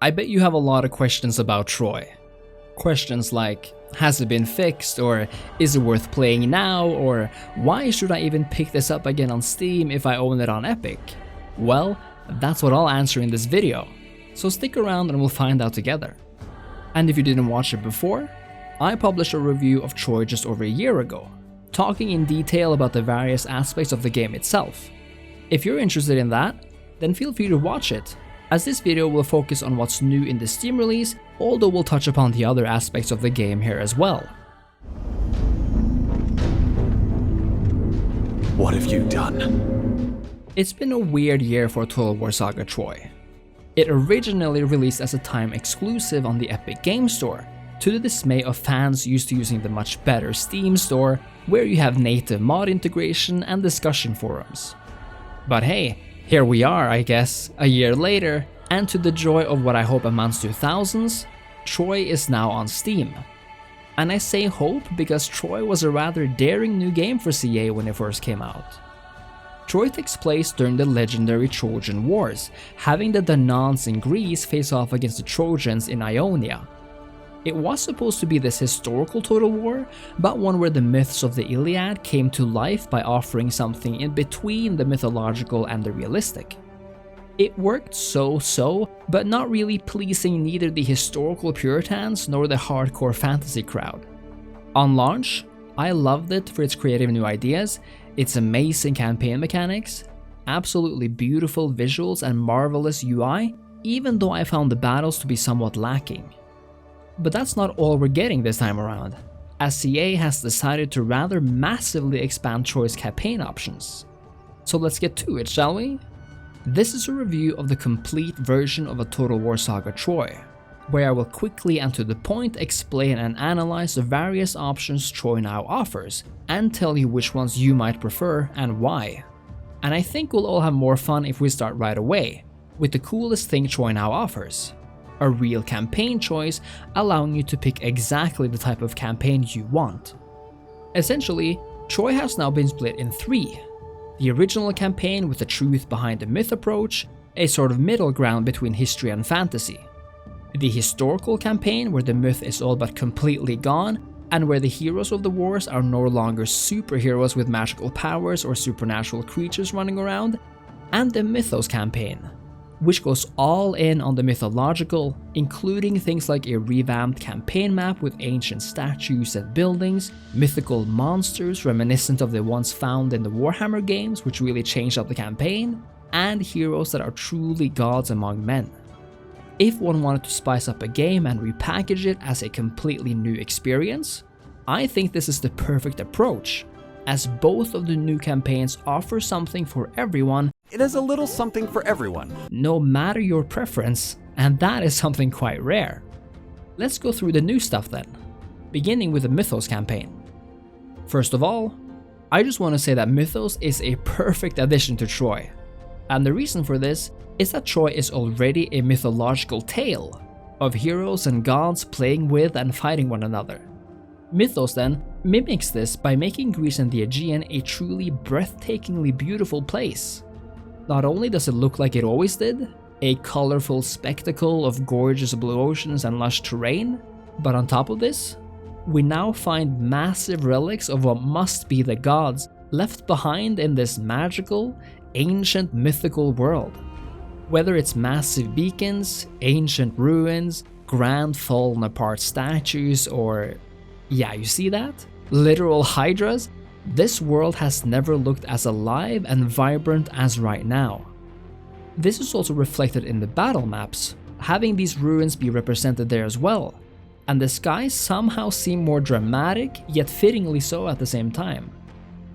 I bet you have a lot of questions about Troy. Questions like, has it been fixed, or is it worth playing now, or why should I even pick this up again on Steam if I own it on Epic? Well, that's what I'll answer in this video, so stick around and we'll find out together. And if you didn't watch it before, I published a review of Troy just over a year ago, talking in detail about the various aspects of the game itself. If you're interested in that, then feel free to watch it, as this video will focus on what's new in the Steam release, although we'll touch upon the other aspects of the game here as well. What have you done? It's been a weird year for Total War Saga Troy. It originally released as a time exclusive on the Epic Game Store, to the dismay of fans used to using the much better Steam store, where you have native mod integration and discussion forums. But hey, here we are, I guess, a year later, and to the joy of what I hope amounts to thousands, Troy is now on Steam. And I say hope because Troy was a rather daring new game for CA when it first came out. Troy takes place during the legendary Trojan Wars, having the Danaans in Greece face off against the Trojans in Ionia. It was supposed to be this historical Total War, but one where the myths of the Iliad came to life by offering something in between the mythological and the realistic. It worked so-so, but not really pleasing neither the historical Puritans nor the hardcore fantasy crowd. On launch, I loved it for its creative new ideas, its amazing campaign mechanics, absolutely beautiful visuals and marvelous UI, even though I found the battles to be somewhat lacking. But that's not all we're getting this time around, as CA has decided to rather massively expand Troy's campaign options. So let's get to it, shall we? This is a review of the complete version of a Total War Saga Troy, where I will quickly and to the point explain and analyze the various options Troy now offers, and tell you which ones you might prefer and why. And I think we'll all have more fun if we start right away, with the coolest thing Troy now offers. A real campaign choice, allowing you to pick exactly the type of campaign you want. Essentially, Troy has now been split in three. The original campaign with the truth behind the myth approach, a sort of middle ground between history and fantasy. The historical campaign where the myth is all but completely gone, and where the heroes of the wars are no longer superheroes with magical powers or supernatural creatures running around. And the Mythos Campaign, which goes all in on the mythological, including things like a revamped campaign map with ancient statues and buildings, mythical monsters reminiscent of the ones found in the Warhammer games, which really changed up the campaign, and heroes that are truly gods among men. If one wanted to spice up a game and repackage it as a completely new experience, I think this is the perfect approach, as both of the new campaigns offer something for everyone. It has a little something for everyone, No matter your preference, and that is something quite rare. Let's go through the new stuff then, beginning with the Mythos campaign. First of all, I just want to say that Mythos is a perfect addition to Troy, and the reason for this is that Troy is already a mythological tale of heroes and gods playing with and fighting one another. Mythos then mimics this by making Greece and the Aegean a truly breathtakingly beautiful place. Not only does it look like it always did, a colorful spectacle of gorgeous blue oceans and lush terrain, but on top of this, we now find massive relics of what must be the gods left behind in this magical, ancient mythical world. Whether it's massive beacons, ancient ruins, grand fallen apart statues, or yeah, you see that? Literal hydras? This world has never looked as alive and vibrant as right now. This is also reflected in the battle maps, having these ruins be represented there as well, and the skies somehow seem more dramatic, yet fittingly so at the same time.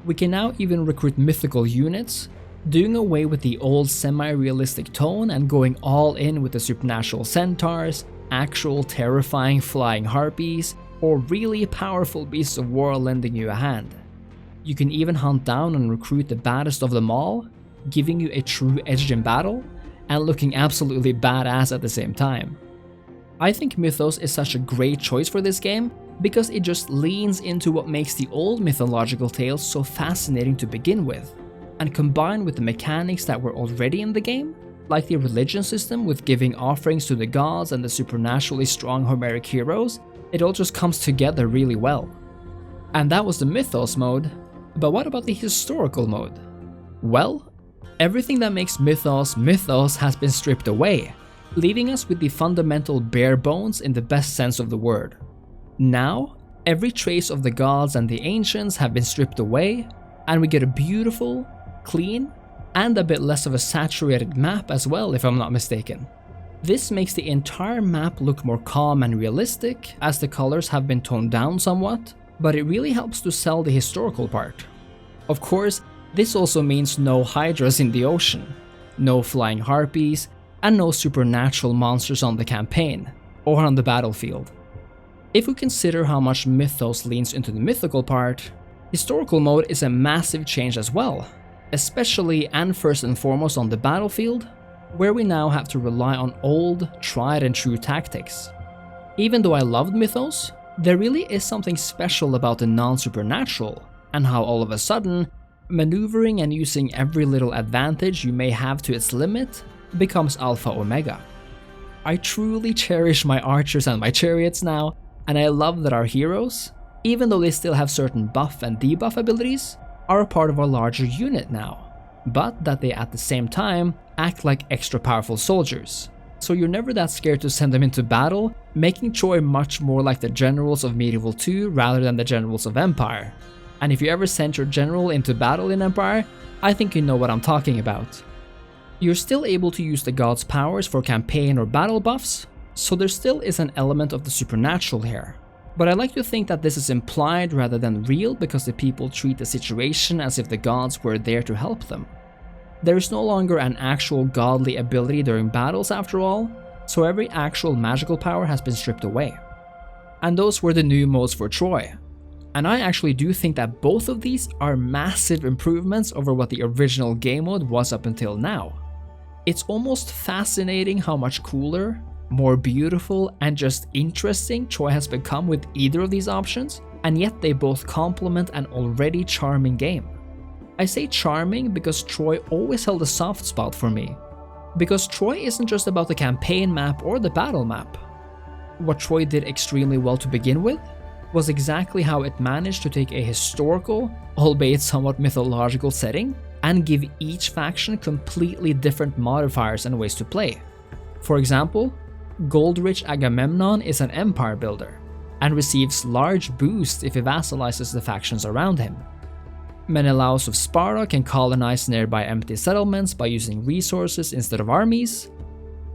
We can now even recruit mythical units, doing away with the old semi-realistic tone and going all in with the supernatural centaurs, actual terrifying flying harpies, or really powerful beasts of war lending you a hand. You can even hunt down and recruit the baddest of them all, giving you a true edge in battle, and looking absolutely badass at the same time. I think Mythos is such a great choice for this game because it just leans into what makes the old mythological tales so fascinating to begin with, and combined with the mechanics that were already in the game, Like the religion system with giving offerings to the gods and the supernaturally strong Homeric heroes, it all just comes together really well. And that was the Mythos mode, but what about the historical mode? Well, everything that makes Mythos Mythos has been stripped away, leaving us with the fundamental bare bones in the best sense of the word. Now, every trace of the gods and the ancients have been stripped away, and we get a beautiful, clean, and a bit less of a saturated map as well, if I'm not mistaken. This makes the entire map look more calm and realistic, as the colors have been toned down somewhat, but it really helps to sell the historical part. Of course, this also means no hydras in the ocean, no flying harpies, and no supernatural monsters on the campaign, or on the battlefield. If we consider how much Mythos leans into the mythical part, historical mode is a massive change as well, especially and first and foremost on the battlefield, where we now have to rely on old, tried and true tactics. Even though I loved Mythos, there really is something special about the non-supernatural, and how all of a sudden, maneuvering and using every little advantage you may have to its limit becomes alpha omega. I truly cherish my archers and my chariots now, and I love that our heroes, even though they still have certain buff and debuff abilities, are a part of a larger unit now, but that they at the same time act like extra powerful soldiers. So you're never that scared to send them into battle, making Troy much more like the generals of Medieval 2 rather than the generals of Empire. And if you ever sent your general into battle in Empire, I think you know what I'm talking about. You're still able to use the god's powers for campaign or battle buffs, so there still is an element of the supernatural here. But I like to think that this is implied rather than real because the people treat the situation as if the gods were there to help them. There is no longer an actual godly ability during battles after all, so every actual magical power has been stripped away. And those were the new modes for Troy. And I actually do think that both of these are massive improvements over what the original game mode was up until now. It's almost fascinating how much cooler, more beautiful, and just interesting Troy has become with either of these options, and yet they both complement an already charming game. I say charming because Troy always held a soft spot for me. Because Troy isn't just about the campaign map or the battle map. What Troy did extremely well to begin with was exactly how it managed to take a historical, albeit somewhat mythological setting, and give each faction completely different modifiers and ways to play. For example, Gold-rich Agamemnon is an empire builder, and receives large boosts if he vassalizes the factions around him. Menelaus of Sparta can colonize nearby empty settlements by using resources instead of armies.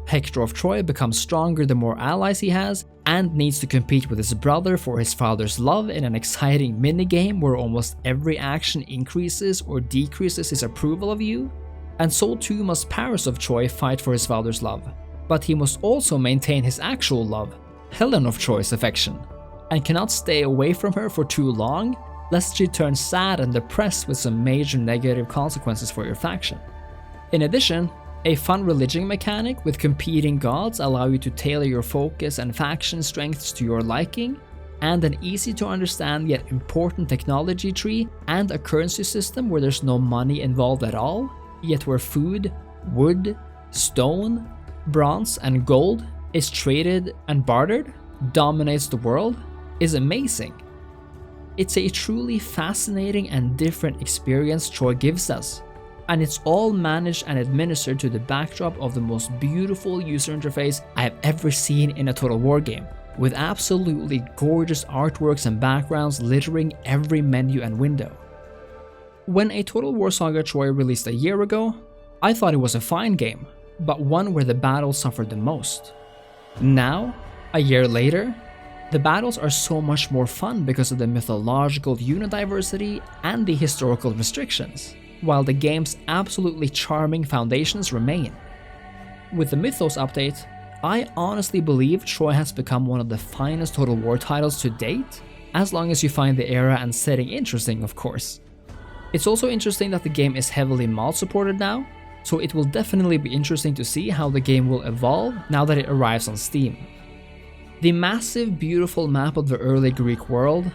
Hector of Troy becomes stronger the more allies he has, and needs to compete with his brother for his father's love in an exciting minigame where almost every action increases or decreases his approval of you. And so too must Paris of Troy fight for his father's love, but he must also maintain his actual love, Helen of Troy's affection, and cannot stay away from her for too long, lest she turns sad and depressed with some major negative consequences for your faction. In addition, a fun religion mechanic with competing gods allow you to tailor your focus and faction strengths to your liking, and an easy to understand yet important technology tree and a currency system where there's no money involved at all, yet where food, wood, stone, bronze and gold is traded and bartered, dominates the world, is amazing. It's a truly fascinating and different experience Troy gives us, and it's all managed and administered to the backdrop of the most beautiful user interface I have ever seen in a Total War game, with absolutely gorgeous artworks and backgrounds littering every menu and window. When a Total War Saga Troy released a year ago, I thought it was a fine game, but one where the battles suffered the most. Now, a year later, the battles are so much more fun because of the mythological unit diversity and the historical restrictions, while the game's absolutely charming foundations remain. With the Mythos update, I honestly believe Troy has become one of the finest Total War titles to date, as long as you find the era and setting interesting, of course. It's also interesting that the game is heavily mod supported now, so it will definitely be interesting to see how the game will evolve now that it arrives on Steam. The massive, beautiful map of the early Greek world,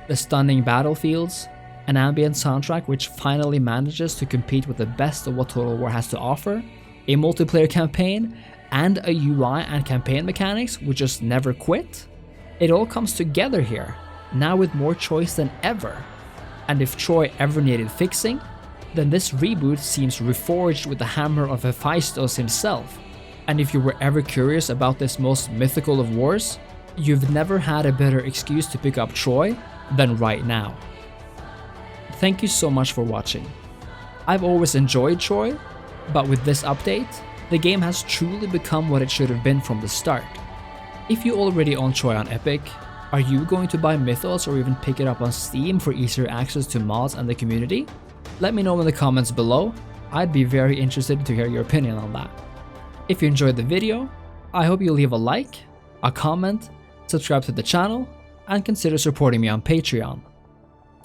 the stunning battlefields, an ambient soundtrack which finally manages to compete with the best of what Total War has to offer, a multiplayer campaign, and a UI and campaign mechanics which just never quit? It all comes together here, now with more choice than ever. And if Troy ever needed fixing, then this reboot seems reforged with the hammer of Hephaestus himself. And if you were ever curious about this most mythical of wars, you've never had a better excuse to pick up Troy than right now. Thank you so much for watching. I've always enjoyed Troy, but with this update, the game has truly become what it should have been from the start. If you already own Troy on Epic, are you going to buy Mythos or even pick it up on Steam for easier access to mods and the community? Let me know in the comments below. I'd be very interested to hear your opinion on that. If you enjoyed the video, I hope you leave a like, a comment, subscribe to the channel, and consider supporting me on Patreon.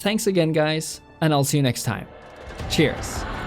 Thanks again guys, and I'll see you next time. Cheers!